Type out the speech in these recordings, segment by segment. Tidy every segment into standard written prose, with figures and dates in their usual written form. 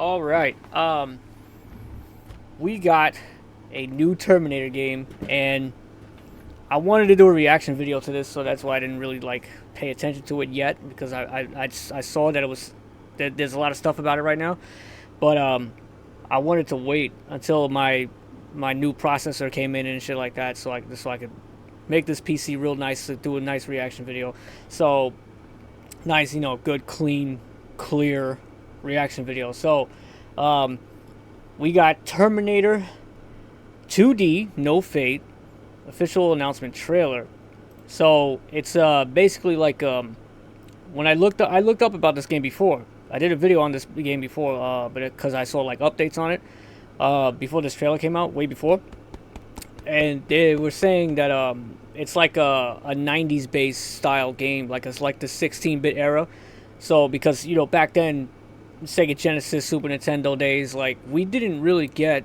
All right. We got a new Terminator game, and I wanted to do a reaction video to this, so that's why I didn't really pay attention to it yet, because I saw that there's a lot of stuff about it right now, but I wanted to wait until my new processor came in and shit like that, so I could make this PC real nice to do a nice reaction video. So nice, good, clean, clear reaction video. So we got Terminator 2D No Fate official announcement trailer. So it's basically when I looked up about this game before. I did a video on this game before, but because I saw updates on it before this trailer came out, way before, and they were saying that it's like a 90s based style game, it's like the 16-bit era. So because back then, Sega Genesis, Super Nintendo days, we didn't really get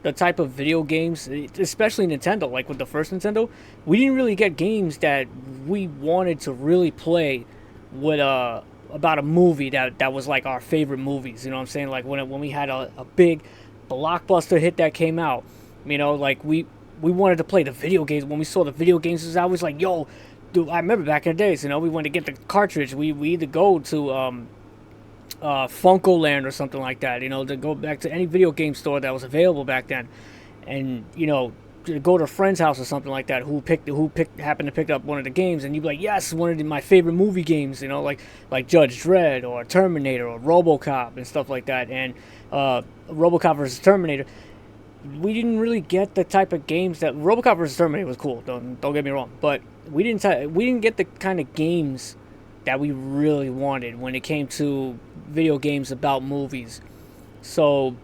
the type of video games, especially Nintendo, with the first Nintendo, we didn't really get games that we wanted to really play with about a movie that was our favorite movies. You know what I'm saying? When we had a big blockbuster hit that came out, we wanted to play the video games. When we saw the video games, it was always yo, dude, I remember back in the days, we wanted to get the cartridge. We either go to Funko Land or something like that, to go back to any video game store that was available back then, and to go to a friend's house or something like that who happened to pick up one of the games, and you'd be like, yes, one of my favorite movie games, like Judge Dredd or Terminator or RoboCop and stuff like that. And RoboCop versus Terminator, we didn't really get the type of games that RoboCop versus Terminator was cool. Don't get me wrong, but we didn't get the kind of games that we really wanted when it came to video games about movies. So,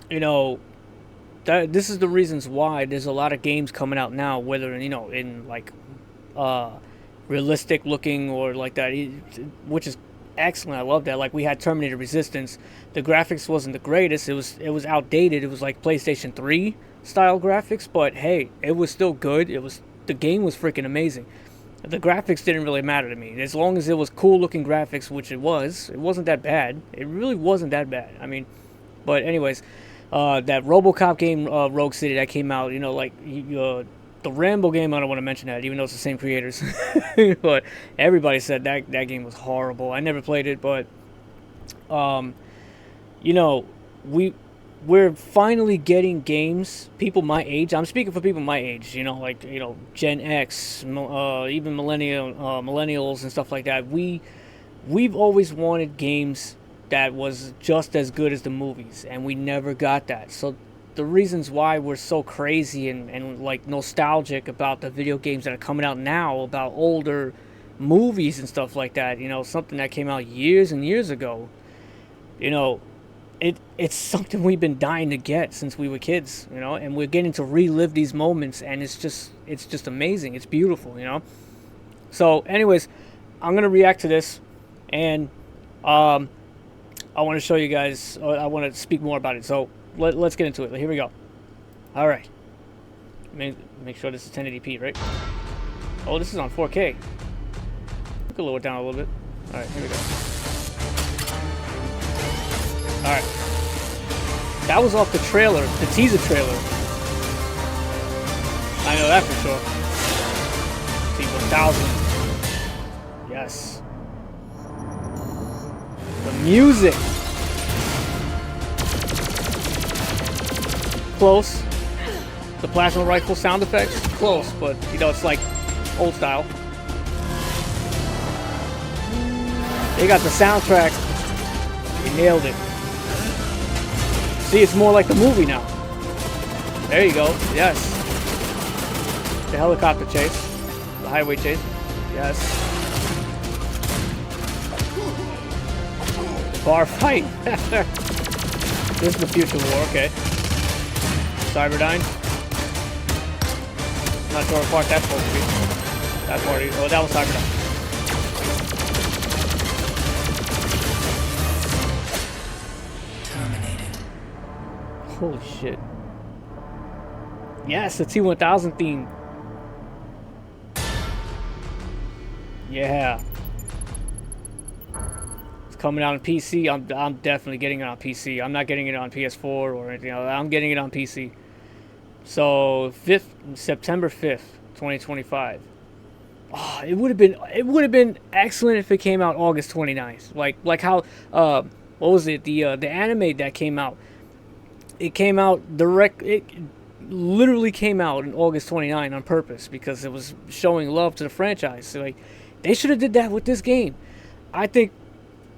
this is the reasons why there's a lot of games coming out now, whether in realistic looking or like that, which is excellent. I love that. We had Terminator Resistance. The graphics wasn't the greatest. It was outdated. It was like PlayStation 3 style graphics, but hey, it was still good. The game was freaking amazing. The graphics didn't really matter to me. As long as it was cool looking graphics, which it wasn't that bad. It really wasn't that bad. But anyways, that RoboCop game, Rogue City, that came out, the Rambo game, I don't want to mention that, even though it's the same creators. But everybody said that game was horrible. I never played it, but, we're finally getting games, people my age. I'm speaking for people my age, Gen X, even millennials and stuff like that. We've always wanted games that was just as good as the movies, and we never got that. So the reasons why we're so crazy and nostalgic about the video games that are coming out now, about older movies and stuff like that, something that came out years and years ago, it's something we've been dying to get since we were kids, and we're getting to relive these moments, and it's just amazing. It's beautiful, So anyways, I'm gonna react to this, and I want to show you guys, I want to speak more about it. So let's get into it. Here we go. All right. Make sure this is 1080p, right? Oh, this is on 4K. We can lower it down a little bit. All right, here we go. All right. That was off the trailer, the teaser trailer. I know that for sure. T-1000. Yes. The music. Close. The plasma rifle sound effects, close, but it's old style. They got the soundtrack. You nailed it. See, it's more like the movie now. There you go. Yes. The helicopter chase. The highway chase. Yes. Bar fight. This is the future war, okay. Cyberdyne. Not sure what part that's supposed to be. That part, oh, that was Cyberdyne. Terminated. Holy shit. Yes, the T-1000 theme. Yeah. coming out on PC. I'm definitely getting it on PC. I'm not getting it on PS4 or anything else. I'm getting it on PC. So September 5th, 2025. Oh, it would have been excellent if it came out August 29th. Like how what was it, the anime that came out? It came out direct. It literally came out in August 29 on purpose because it was showing love to the franchise. So, like, they should have did that with this game. I think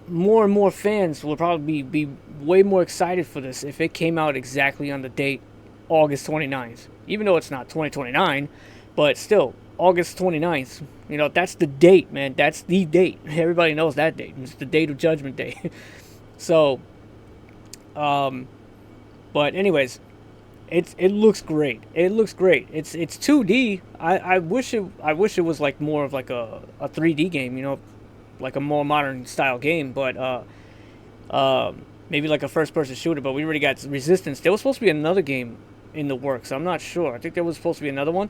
more and more fans will probably be way more excited for this if it came out exactly on the date August 29th. Even though it's not 2029, but still, August 29th, that's the date, man. That's the date. Everybody knows that date. It's the date of Judgment Day. So, but anyways, it looks great. It looks great. It's 2D. I wish it was like more of like a 3D game, like a more modern style game, but maybe like a first person shooter, but we already got Resistance. There was supposed to be another game in the works. I'm not sure. I think there was supposed to be another one,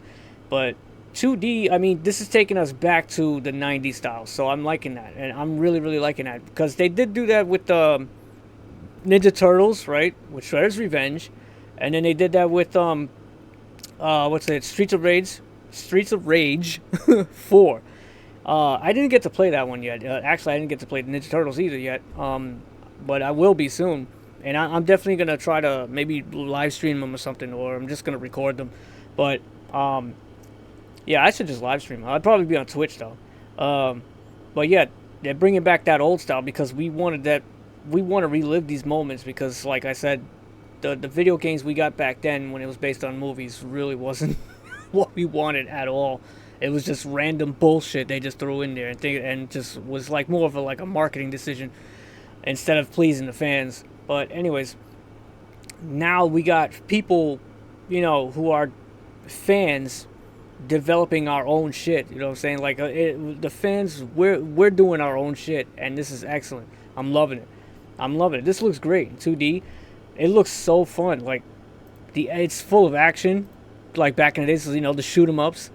but 2D, I mean, this is taking us back to the 90s style, so I'm liking that, and I'm really, really liking that, because they did do that with Ninja Turtles, right, with Shredder's Revenge, and then they did that with, what's it, Streets of Rage 4. I didn't get to play that one yet. Actually, I didn't get to play the Ninja Turtles either yet, but I will be soon, and I'm definitely going to try to maybe live stream them or something, or I'm just going to record them, but, yeah, I should just live stream. I'd probably be on Twitch though. But yeah, they're bringing back that old style because we want to relive these moments because, like I said, the video games we got back then when it was based on movies really wasn't what we wanted at all. It was just random bullshit they just threw in there and just was like more of a marketing decision instead of pleasing the fans. But anyways, now we got people, who are fans developing our own shit. You know what I'm saying? Like the fans, we're doing our own shit, and this is excellent. I'm loving it. This looks great in 2D. It looks so fun. Like it's full of action, like back in the days. The shoot 'em ups,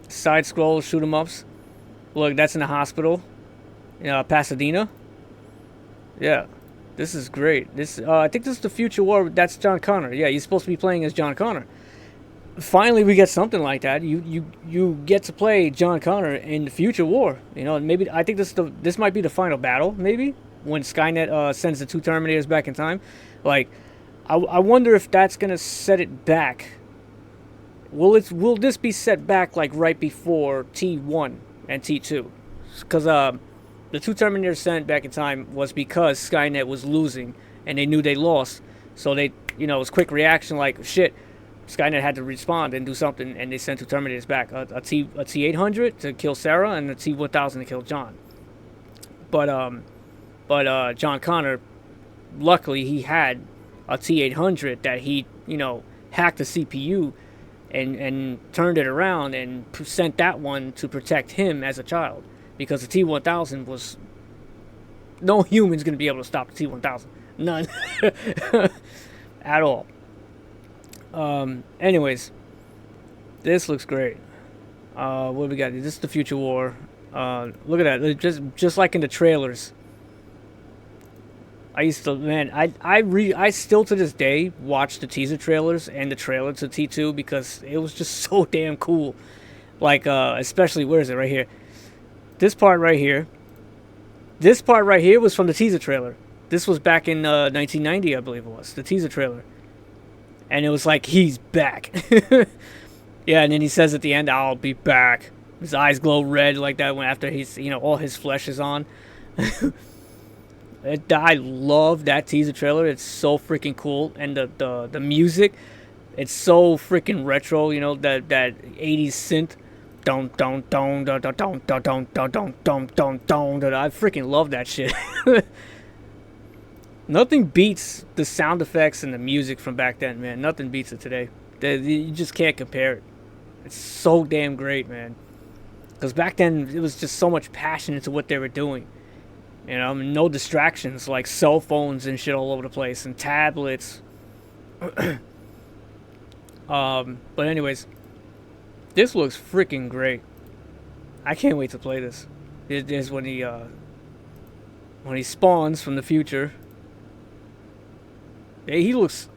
side scroll shoot 'em ups. Look, that's in the hospital, Pasadena. Yeah, this is great. I think this is the Future War. That's John Connor. Yeah, he's supposed to be playing as John Connor. Finally, we get something like that. You get to play John Connor in the Future War. Maybe I think this might be the final battle. Maybe when Skynet sends the two Terminators back in time. Like, I wonder if that's gonna set it back. Will this be set back like right before T1 and T2? Because the two Terminators sent back in time was because Skynet was losing and they knew they lost. So they, it was quick reaction like shit. Skynet had to respond and do something, and they sent two Terminators back, a T-800 to kill Sarah and a T-1000 to kill John. But John Connor, luckily he had a T-800 that he hacked the CPU and turned it around and sent that one to protect him as a child, because the T-1000 was no human's gonna be able to stop the T-1000, none, at all. Anyways, this looks great. What do we got? This is the Future War. Look at that. Just like in the trailers. I used to, man, I still to this day watch the teaser trailers and the trailer to T2 because it was just so damn cool. Like, especially, where is it? Right here. This part right here. This part right here was from the teaser trailer. This was back in 1990, I believe it was. The teaser trailer. And it was like, he's back. Yeah, and then he says at the end, I'll be back. His eyes glow red like that when after he's, all his flesh is on. I love that teaser trailer. It's so freaking cool. And the music, it's so freaking retro, that 80s synth. Dun dun dun dun dun dun dun dun dun dun dun dun. I freaking love that shit. Nothing beats the sound effects and the music from back then, man. Nothing beats it today. You just can't compare it. It's so damn great, man. Because back then, it was just so much passion into what they were doing. No distractions like cell phones and shit all over the place and tablets. But anyways, this looks freaking great. I can't wait to play this. It is when he when he spawns from the future. Yeah, he looks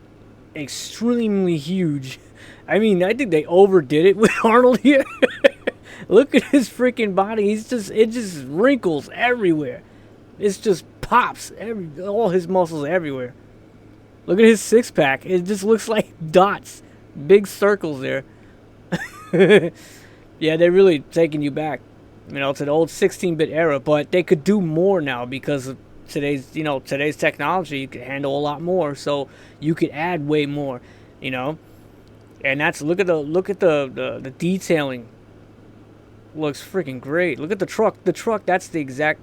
extremely huge. I mean, I think they overdid it with Arnold here. Look at his freaking body. It just wrinkles everywhere. It's just pops all his muscles everywhere. Look at his six pack. It just looks like dots, big circles there. Yeah, they're really taking you back, to the old 16-bit era. But they could do more now because of today's technology. You could handle a lot more, so you could add way more, And that's look at the detailing. Looks freaking great. Look at the truck. The truck. That's the exact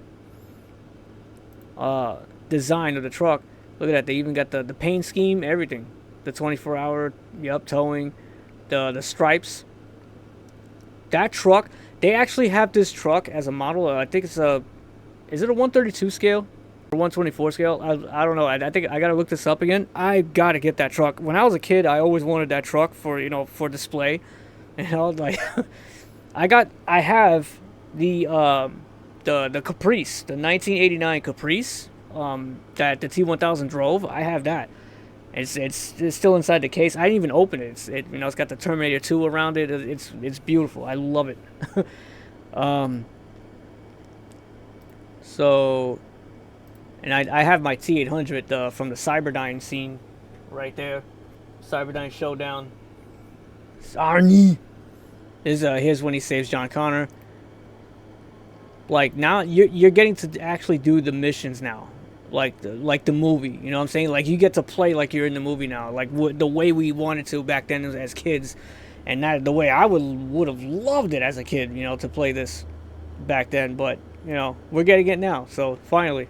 design of the truck. Look at that. They even got the paint scheme, everything. The 24-hour, towing, the stripes. That truck. They actually have this truck as a model. I think it's is it a 132 scale or 124 scale? I don't know. I think I gotta look this up again. I gotta get that truck. When I was a kid, I always wanted that truck for display. Like I have the Caprice, the 1989 Caprice, that the T1000 drove. I have that. It's still inside the case. I didn't even open it. It's got the Terminator 2 around it. It's beautiful. I love it. So, and I have my T800 from the Cyberdyne scene, right there. Cyberdyne Showdown. Arnie. Here's when he saves John Connor. Like now you're getting to actually do the missions now. Like the movie, you know what I'm saying? Like you get to play like you're in the movie now, like the way we wanted to back then as kids, and that the way I would have loved it as a kid, to play this back then. But we're getting it now, so finally,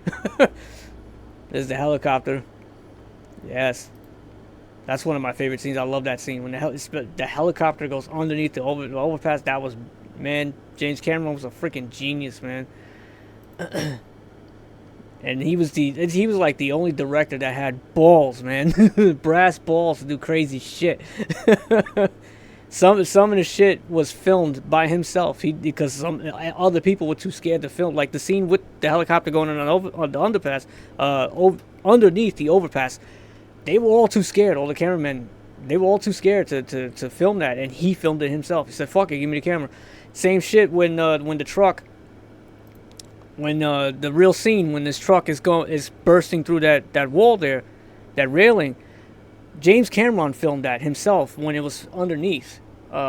there's the helicopter. Yes, that's one of my favorite scenes. I love that scene when the helicopter goes underneath the overpass. That was, man, James Cameron was a freaking genius, man. And he was like the only director that had balls, man. Brass balls to do crazy shit. Some of the shit was filmed by himself. Because some other people were too scared to film. Like the scene with the helicopter going on the underpass, underneath the overpass. They were all too scared. All the cameramen, they were all too scared to film that, and he filmed it himself. He said, "Fuck it, give me the camera." Same shit when the truck. When the real scene, when this truck is bursting through that wall there, that railing, James Cameron filmed that himself when it was underneath.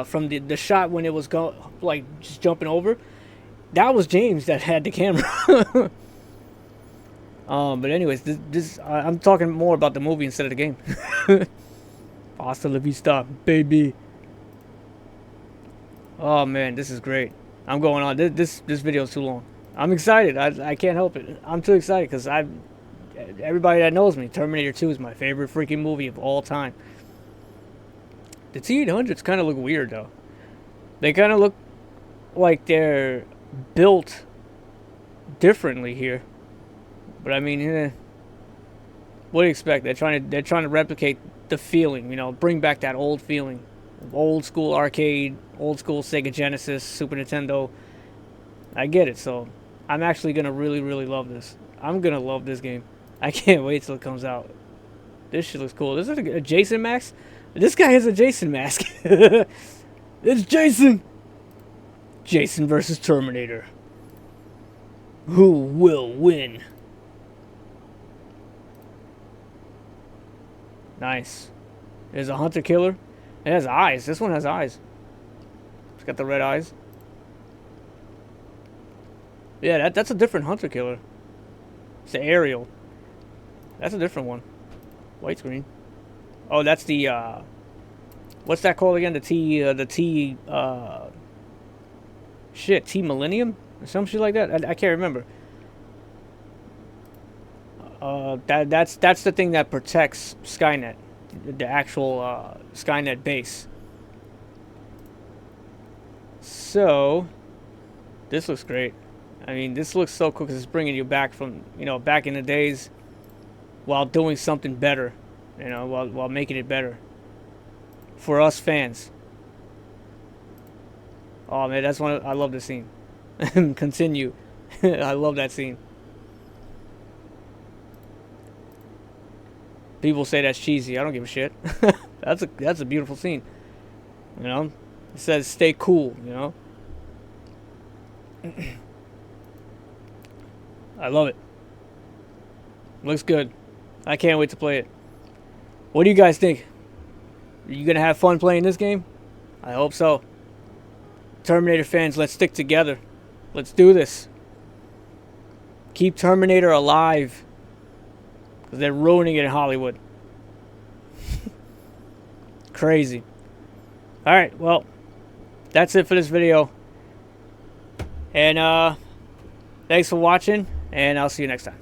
From the shot when it was just jumping over, that was James that had the camera. But anyways, I'm talking more about the movie instead of the game. Hasta la vista, baby. Oh man, this is great. I'm going on. This video is too long. I'm excited. I can't help it. I'm too excited because everybody that knows me, Terminator 2 is my favorite freaking movie of all time. The T800s kind of look weird though. They kind of look like they're built differently here. But I mean, what do you expect? They're trying to replicate the feeling, bring back that old feeling, old school arcade, old school Sega Genesis, Super Nintendo. I get it, so I'm actually gonna really, really love this. I'm gonna love this game. I can't wait till it comes out. This shit looks cool. This is a Jason mask. This guy has a Jason mask. It's Jason. Jason versus Terminator. Who will win? Nice. There's a hunter killer. It has eyes. This one has eyes. It's got the red eyes. Yeah, that's a different hunter killer. It's the aerial. That's a different one. White screen. Oh, that's the what's that called again? The T T Millennium or some shit like that. I can't remember. That's the thing that protects Skynet, the actual Skynet base. So this looks great. I mean, this looks so cool because it's bringing you back from, back in the days while doing something better, while making it better for us fans. Oh, man, I love this scene. Continue. I love that scene. People say that's cheesy. I don't give a shit. That's a beautiful scene. You know, it says stay cool. You know, I love it. Looks good. I can't wait to play it. What do you guys think? Are you gonna have fun playing this game? I hope so. Terminator fans, let's stick together. Let's do this. Keep Terminator alive. Because they're ruining it in Hollywood. Crazy. Alright, well, that's it for this video. And thanks for watching, and I'll see you next time.